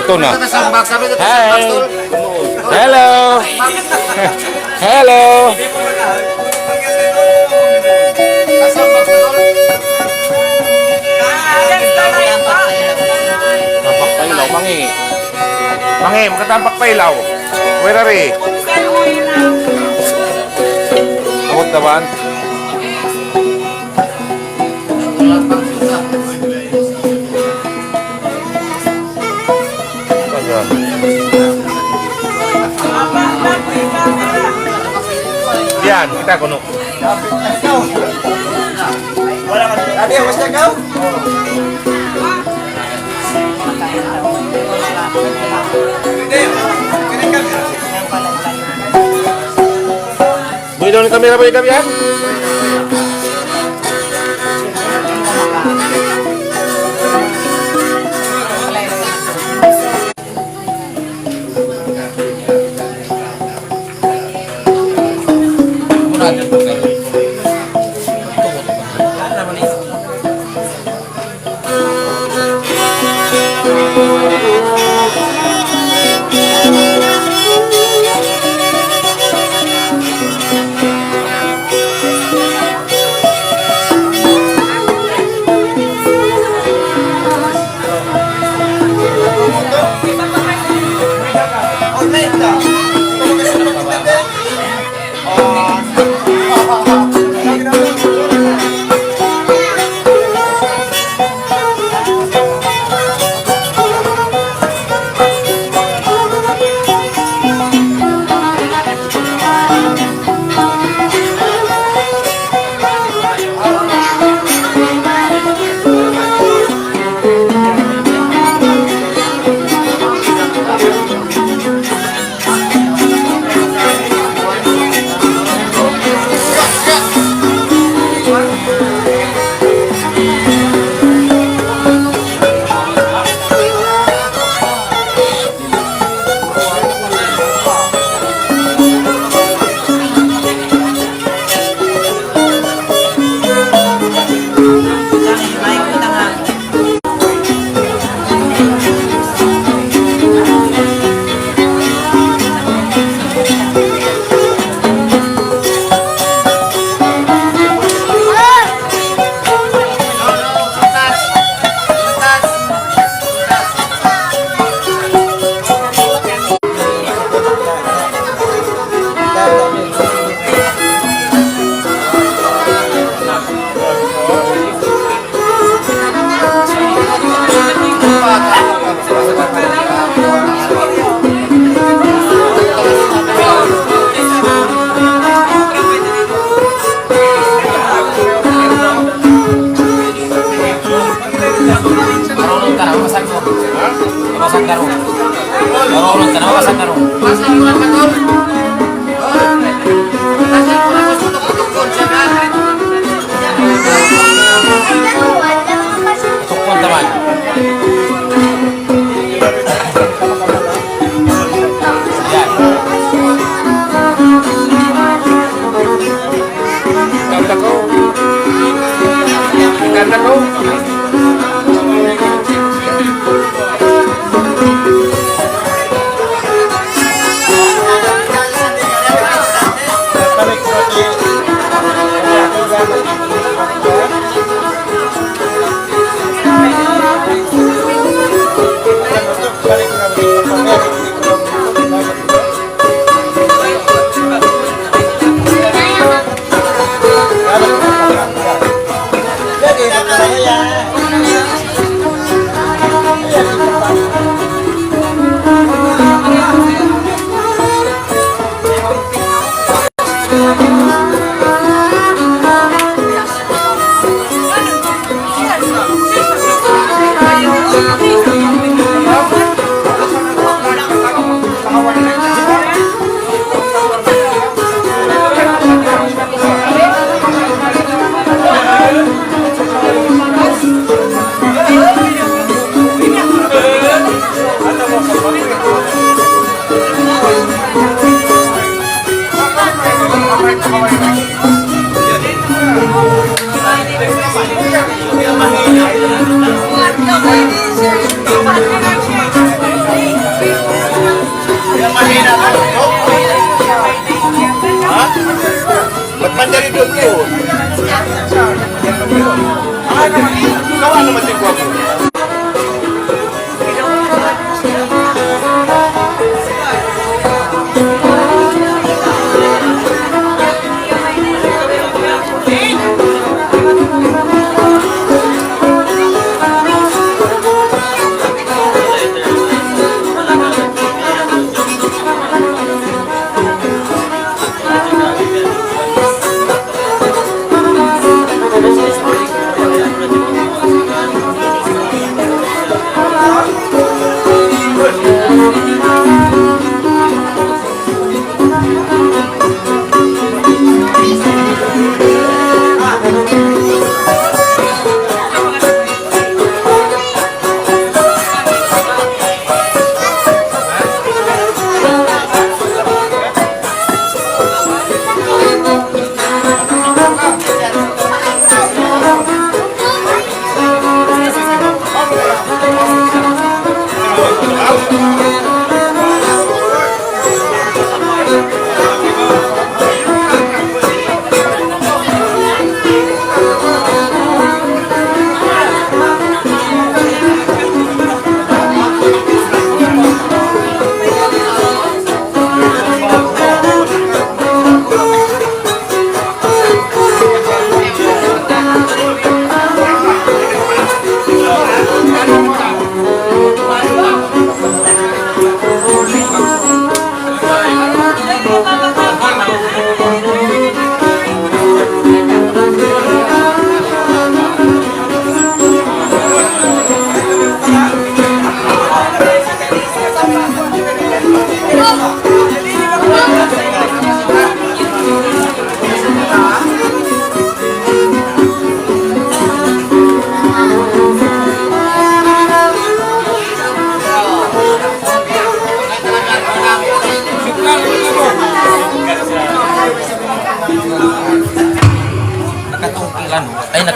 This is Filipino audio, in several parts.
Ito na. Hi. Hello. Hello. Tampak pa ilaw, mangi. Mangi, makatampak pa ilaw. Where are we? Abot naman. Yan, kita kuno. Wala ka. Ate, mas na ka? Boleh daun kamera boleh kami ya?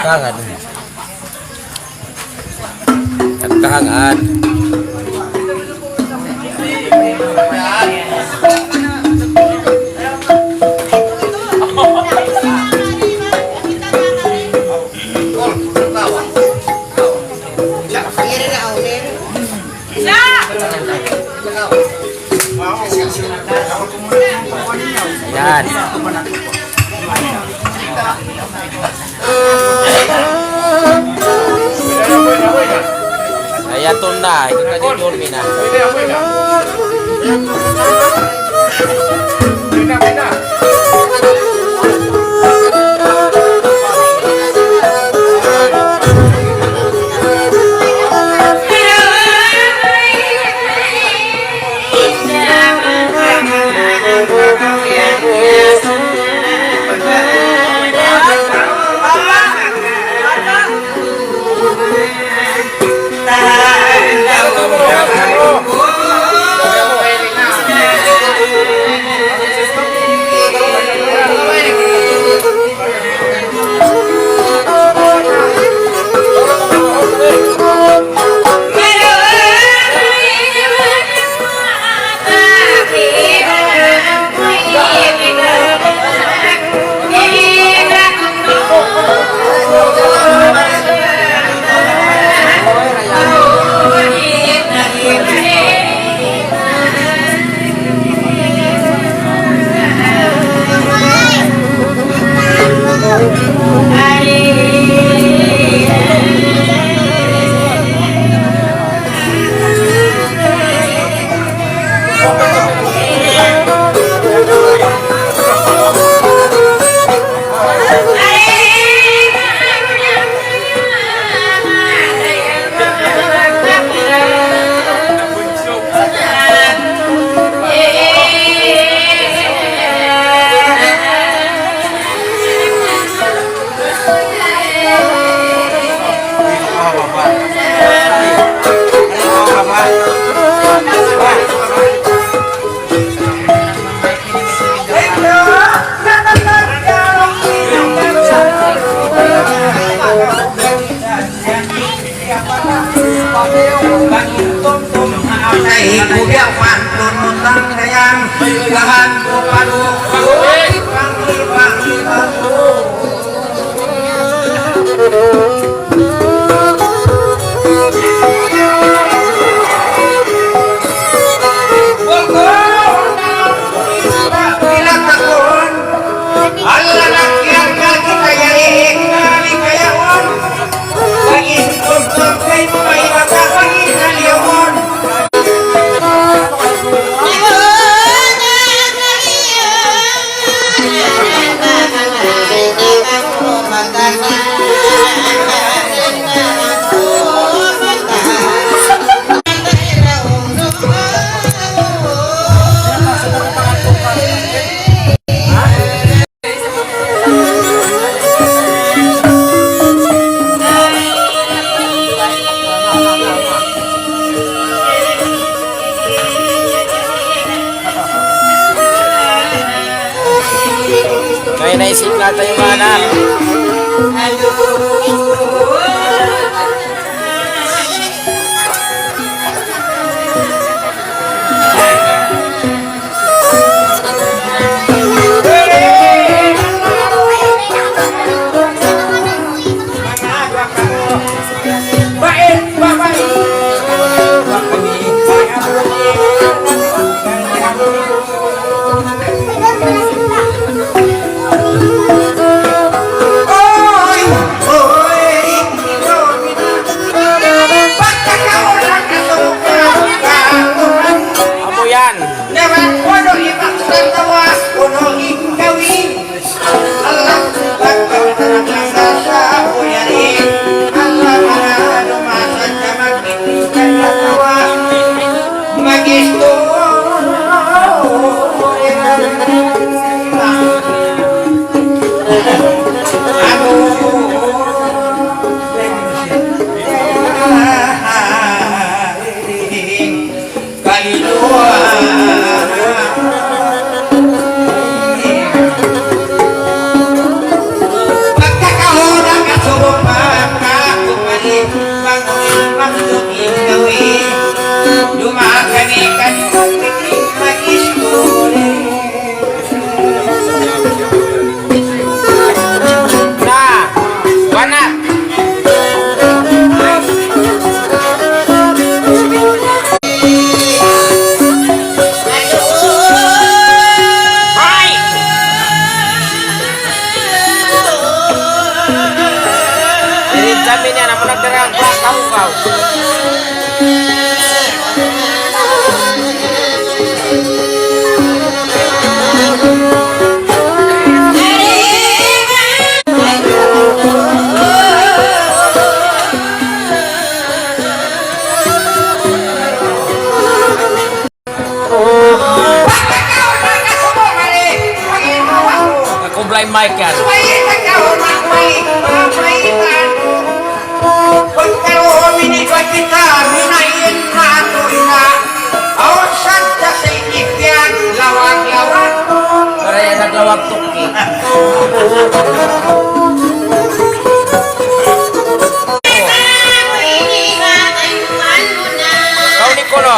Kangan. Kangan. Yan. Kaya tunda, ito ka din dormi na. Kuya pantun muntang sayang lahan ku padu panggil bila takun Allah nakian kaki kaya kali kaya on lagi untuk kain bayi mata lagi kalian Ngayon naisip natin yung mga anak. ôi makhluk ikawi Dumakanikan pagpiting mag-iskuli Nah, wana. Hai. Jadi jaminnya anak nagdarang tahu kau. Aku blind mic kan. Karena naglawag tuki. Kau ni kono.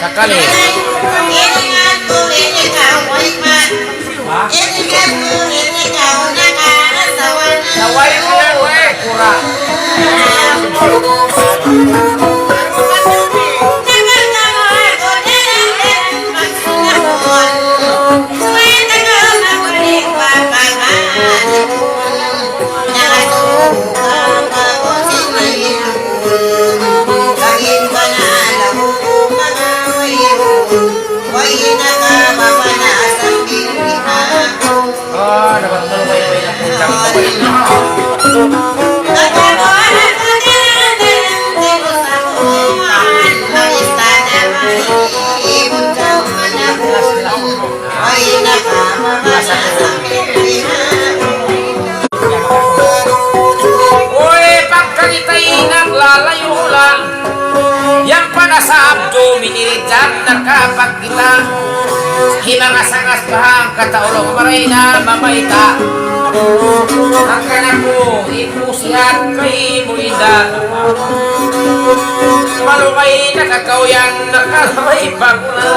Sakali. Nawai mo we kura. Oh, dapat tulong baik-baik nak puncak itu baik. Woi, pagkakita inang lalayo ulang. Yang pada sabdo minirijak nakapag kita himangas-angas bahang kata Allah kemarin na mamaita akan aku ibu sihat kay mo indah malu kay nakakaw yang nakalamay bagula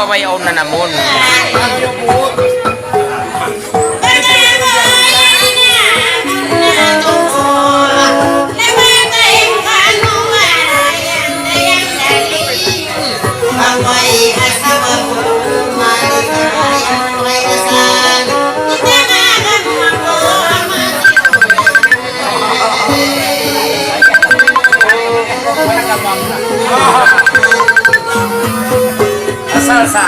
mababayaw na namon. Salsa.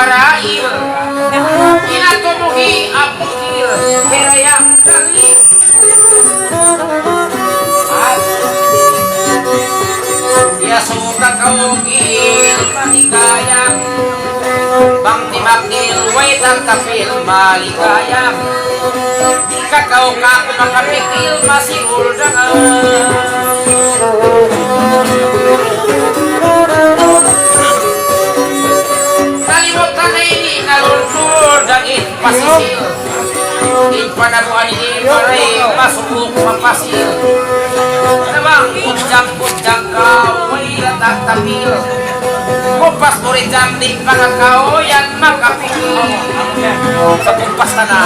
barail inatumuhi abukil perayang kali ya suka kaugil maligayang bang timagdil waitan kapil maligayang di kakao ka kumakapikil masiul dangan kalimutan na ini nalulur daging pasisil in panabuan ini maray masubok mapasil namang kudyang kau may latang tapil kumpas mo rin dyan di pangakaw yan makapikil sa kumpas na na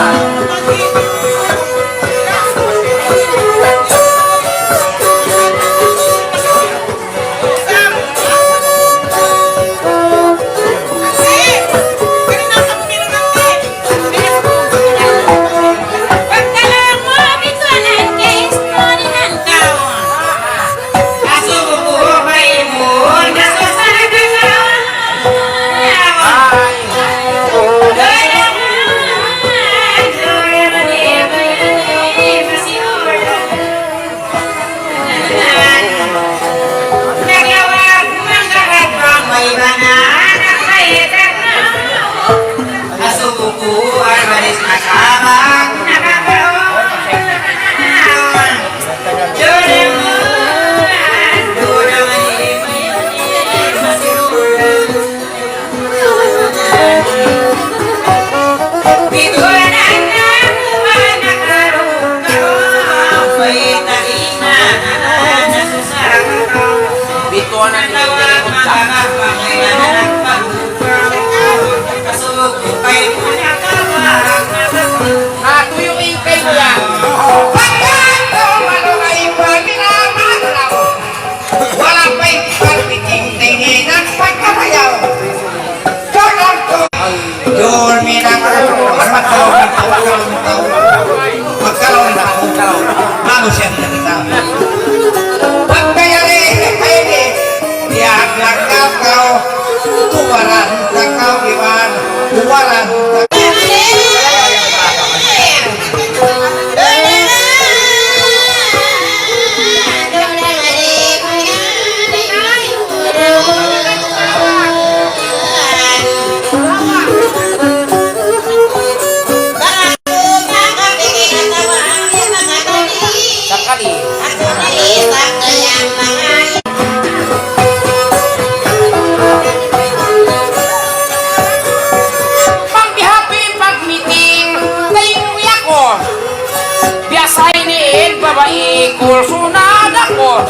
ikul sunad ako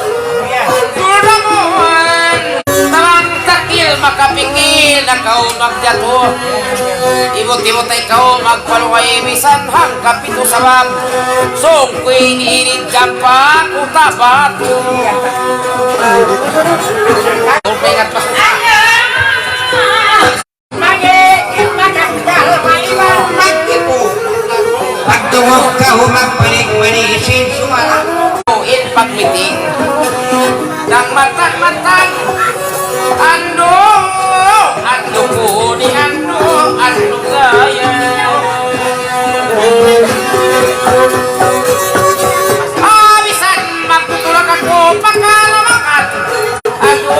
Tulamuan Talang takil makapingil na kau magjato Imot-imot ay kau magpaluway bisan hangkap ito sabab Sungkoy niinid jampa utabato Ulpengat pa sa Pagtungok ka humagpanik-manisin sumala in pagmiting Nang matang-matang Ando ko ni ando gaya Abisan magtutulak ako pagkalamakan Ando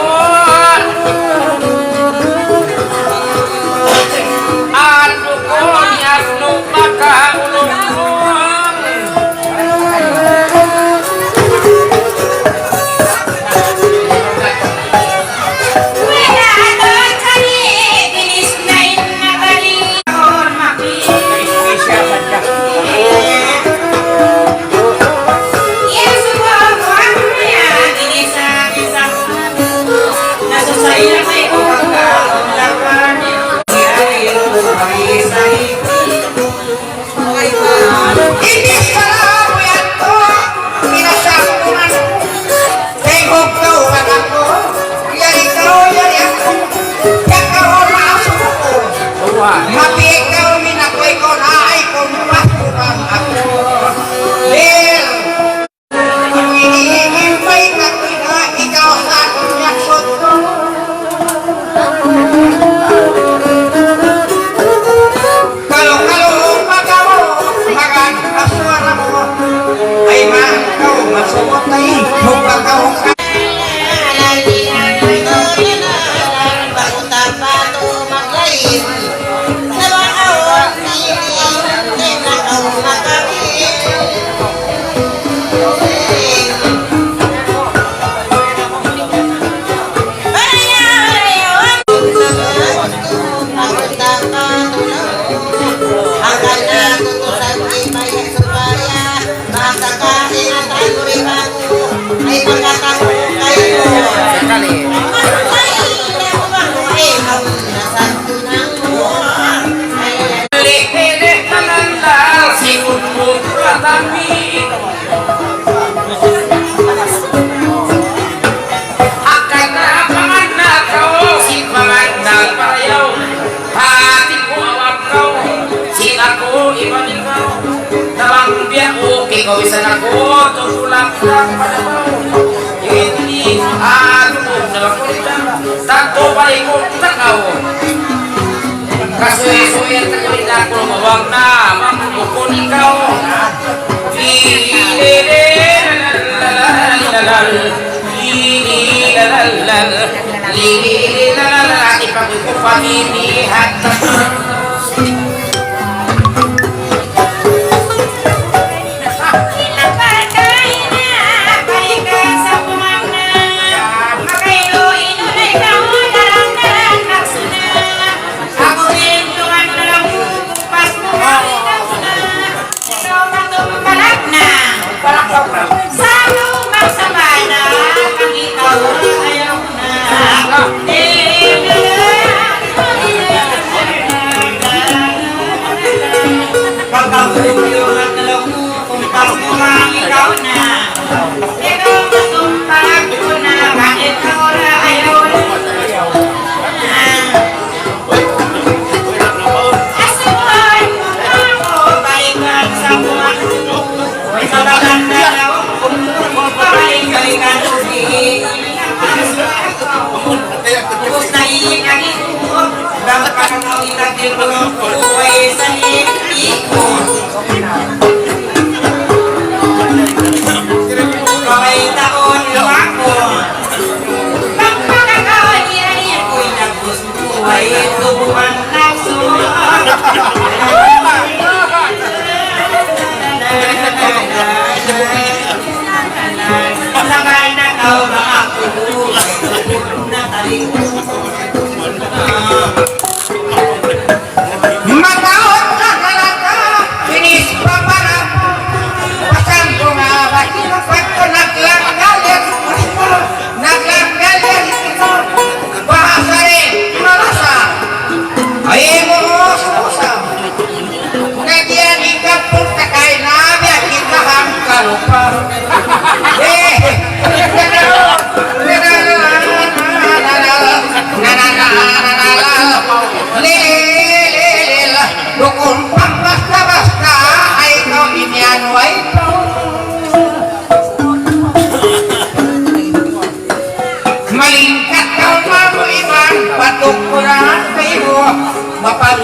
lagot o kulang-kulang panabaw. Hindi alun dalam kita tanto palikot takaw. Kasuy-suy ang tagalit ako mawag na mamukon ikaw. Ipagkupaminihat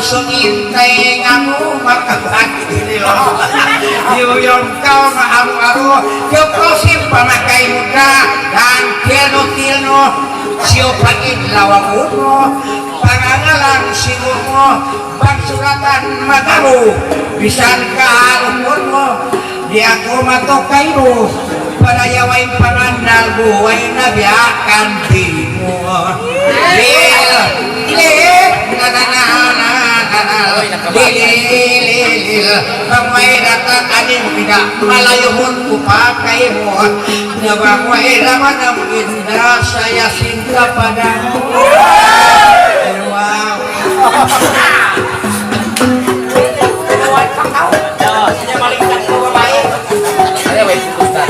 Sungintay nga mo makabati nila. Yung kau na aro-aro, yung kosim pamakay mo ka, dan tino-tino, siyo pag-idlawang mo, pangangalang sigur mo, pagsuratan matamu, bisan kaharupon mo, di ako matokay mo, panayaway pangandal buhay na biyakan di mo. Kamay datang aning tidak malayuhun ku pakai mo. Nabangway naman ang indah saya cinta padamu. Wow. Sini malingkat ko babae. Saya wait putar.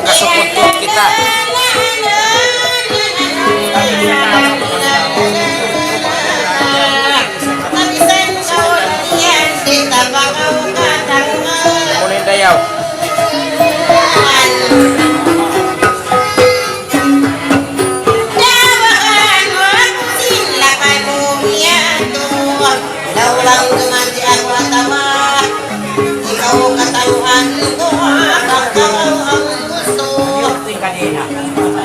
Kasukutut kita. Kunin dayaw.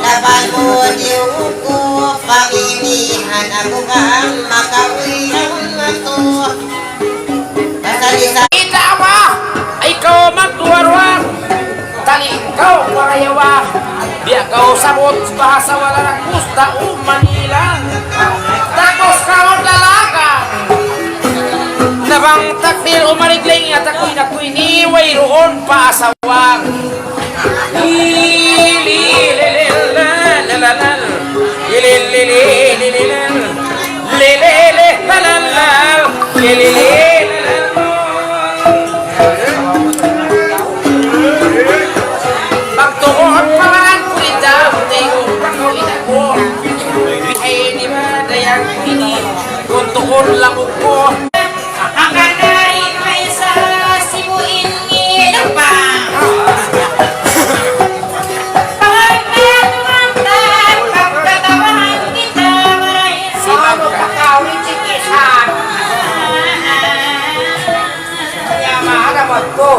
Laban mo diuko, panginihan ako kang makawiyang mato. Kasalisa Kita apa? Ikaw magtuwarwar. Tali ikaw warayawa. Biya kau sabot bahasa wala ng gusta o Manila. Tapos kau dalaga. Nabang takdir o marigling at ako'y niway roon pa asawang. Pagtuon paman kulita tingong pangulita ko. Ay di ba dayang ini kung tuon lang ko. Ang kanain may sa sibuin inupang pagkatumantag pagkatawahan kita maray si magkakawin sikisan kaya maharapot ko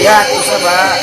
Ya, bisa ba?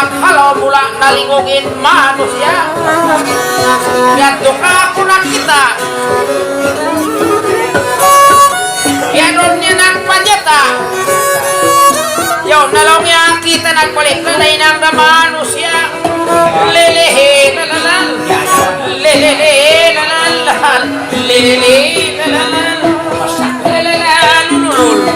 Kalau mula nalingungin manusia jatuh aku nak kita yanonnya nak panjata yo nalongnya kita nak balik na lainang na manusia lelehe lalal lelehe lalal lelehe lalal lalal lulul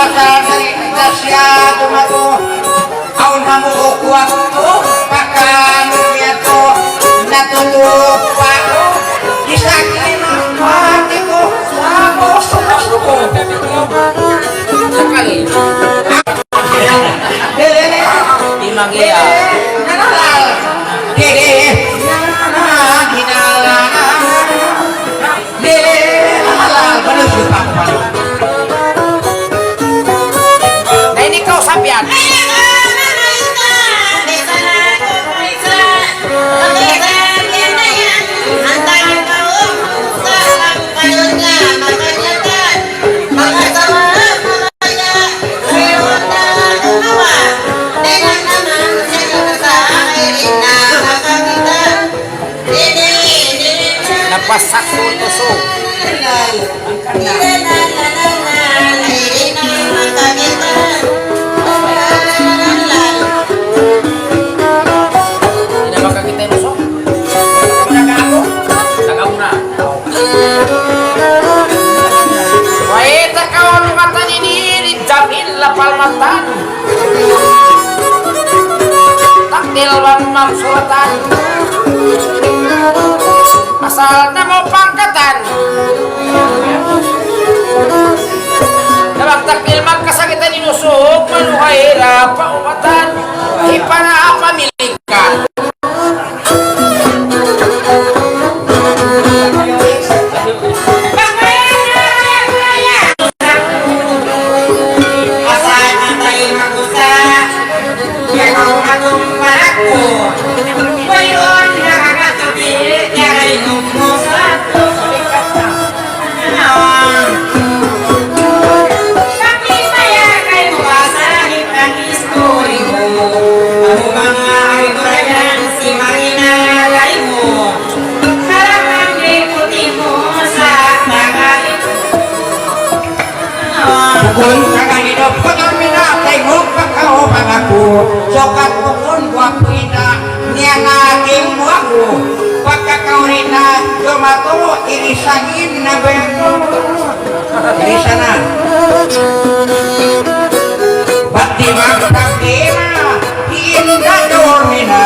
pasal dari Tasya tumato aun hamu waktu pakan itu natutup waktu disakini matiku aku suka Sekali. Di Magia. Nanalal dede nanalal bener sih Pak Nah ini kau sampean. Lepas satu tusuk. Ini maka kita tusuk. Tagauna. Wahai terkawan kata ini dijamin lapal matan. Takdil bang maksulatan. Asal nama pangkatan dalam takdil maka sakitan inusuk manuhaira paumatan ipana apa milikan Pukul kakak hidup kotor mina tengok kakao pangaku sokat pukul buah pina niana kim buahku kakao rina tomato irisanin nabeko irisana bakti baktina indah dormina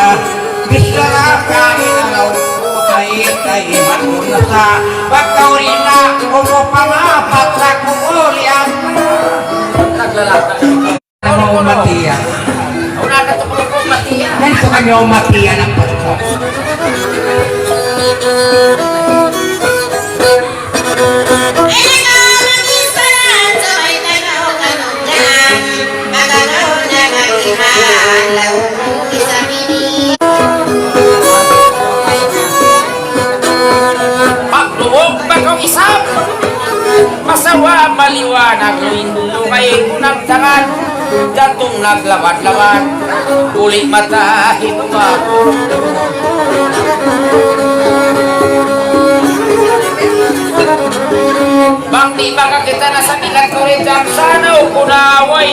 bisa kain alau air kaiman unasa bakau rina omo pama patraku olian mau mati ya udah ada tuh mati ya dan suka mau mati anak pokok Pak Lubuk bakau isap masawa maliwanag luindulu kay kunang tangan jantung naglawan-lawan kulit mata hitunga bang di baka kita nasa bilang kuritang sana ukunaway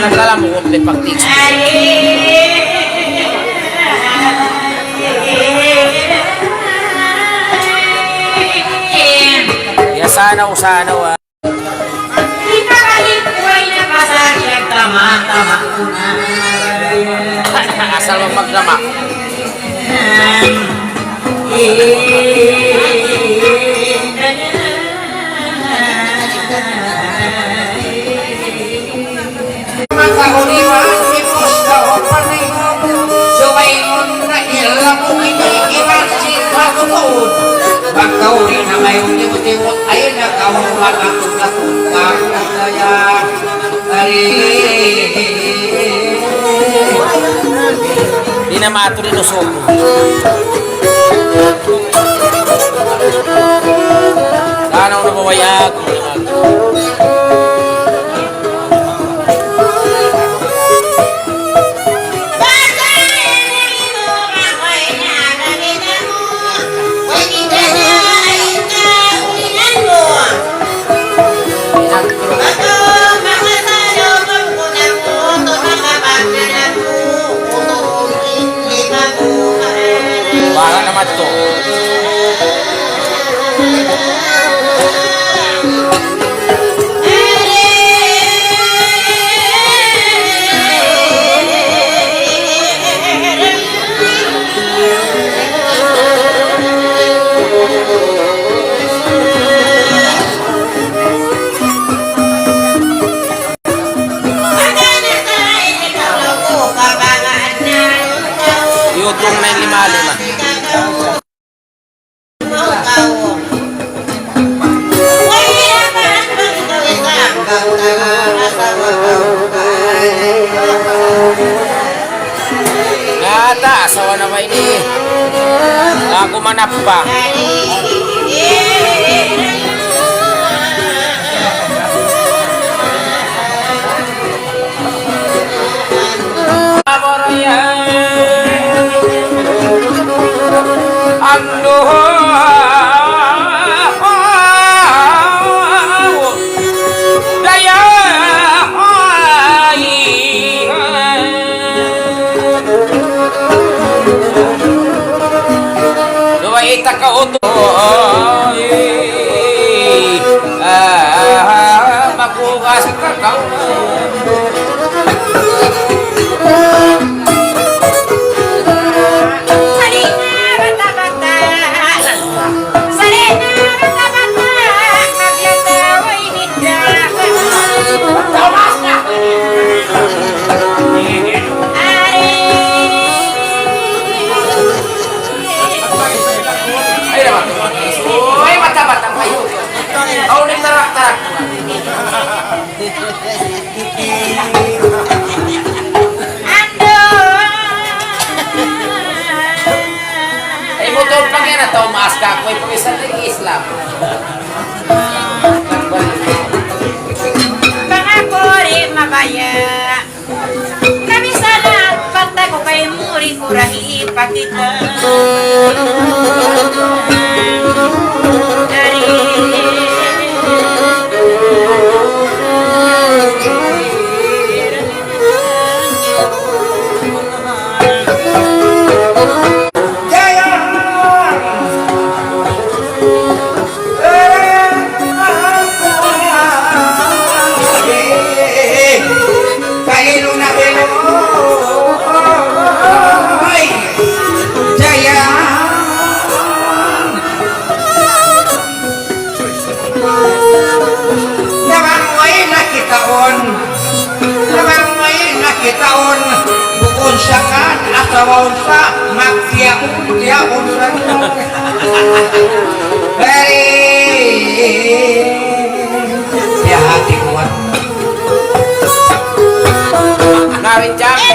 naglalamukot din pagtik ya sana usana asal magdrama bakau di nama yang tiwut-tiwut ayo na kamu lakukan saya hari di na matur inusok sana una mawayag naman to. Yutong na yung lima-lima. Ngata, asawa na ba ini? Ako manap pa. Makugas ka kau. Atau maas ka ako'y pagisan ng Islam. Pangako rin mabaya. Kami salat, pagta ko kay muri kurahi ipakita. Taon bukod sa kan asawaon sa magtiyaon sa Narin dyan.